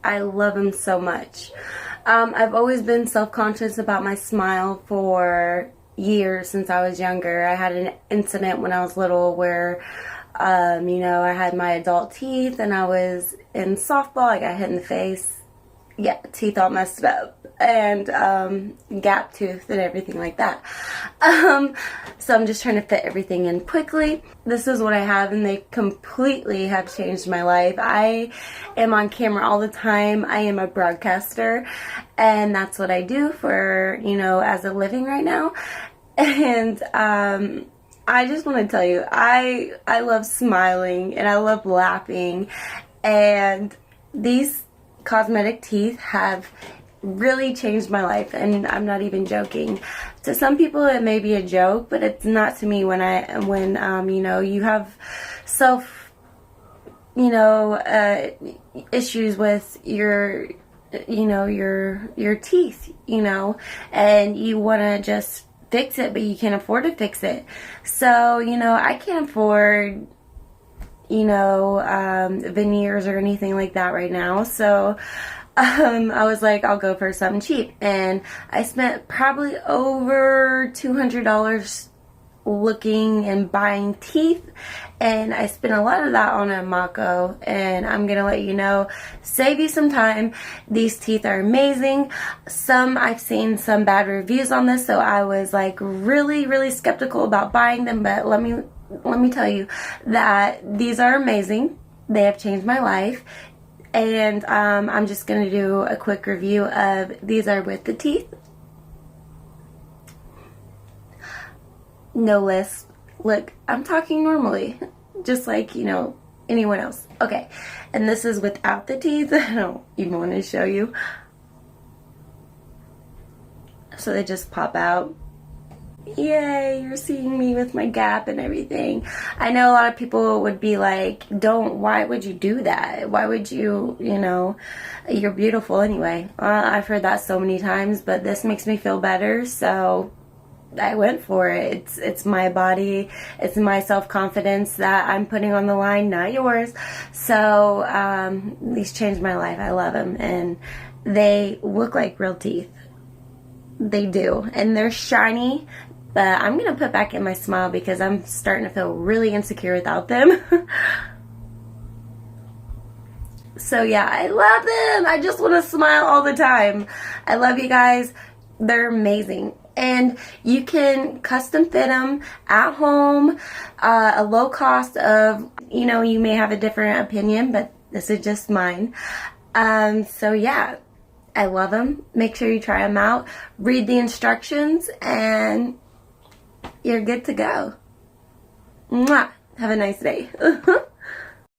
I love them so much. I've always been self-conscious about my smile for years since I was younger. I had an incident when I was little where, you know, I had my adult teeth and I was in softball. I got hit in the face. Yeah, teeth all messed up, and gap tooth and everything like that. So I'm just trying to fit everything in quickly. This is what I have, and they completely have changed my life. I am on camera all the time. I am a broadcaster, and that's what I do for, you know, as a living right now. And I just want to tell you, I love smiling and I love laughing, and these cosmetic teeth have really changed my life, and I'm not even joking. To some people it may be a joke, but it's not to me when you know, you have issues with your, you know, your teeth, you know, and you want to just fix it, but you can't afford to fix it. So, you know, I can't afford, you know, veneers or anything like that right now. So I was like, I'll go for something cheap, and I spent probably over $200 looking and buying teeth, and I spent a lot of that on a Mako, and I'm gonna let you know, save you some time. These teeth are amazing. I've seen some bad reviews on this, so I was like really skeptical about buying them, but let me tell you that these are amazing. They have changed my life, and I'm just going to do a quick review of these. Are with the teeth. No lisp. Look, I'm talking normally, just like, you know, anyone else. Okay, and this is without the teeth. I don't even want to show you. So they just pop out. Yay, you're seeing me with my gap and everything. I know a lot of people would be like, why would you do that? Why would you, you know, you're beautiful anyway. I've heard that so many times, but this makes me feel better, so I went for it. It's my body, it's my self-confidence that I'm putting on the line, not yours. So these changed my life. I love them, and they look like real teeth. They do, and they're shiny. But I'm going to put back in my smile because I'm starting to feel really insecure without them. So yeah, I love them. I just want to smile all the time. I love you guys. They're amazing. And you can custom fit them at home, a low cost of, you know, you may have a different opinion, but this is just mine. So yeah, I love them. Make sure you try them out. Read the instructions, and you're good to go. Mwah. Have a nice day.